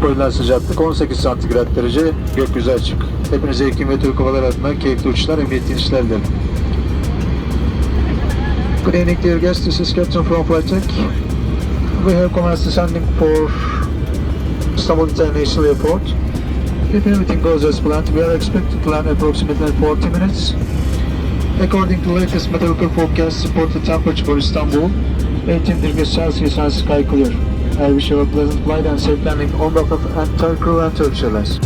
Görülen sıcaklık 18 santigrat derece, gökyüzü açık. Hepinize Ekim ve Türk Havalar adına keyifli uçuşlar, emniyetli inişler dilerim. Good evening dear guests, this is Captain from Flight. We have commenced descending for Istanbul International Airport. If everything goes as planned, we are expected to land approximately in 40 minutes. According to latest meteorological forecast, reported temperature for Istanbul, 18 degrees Celsius and sky clear. I wish you a pleasant flight and safe landing on behalf of entire crew and Turkish Airlines.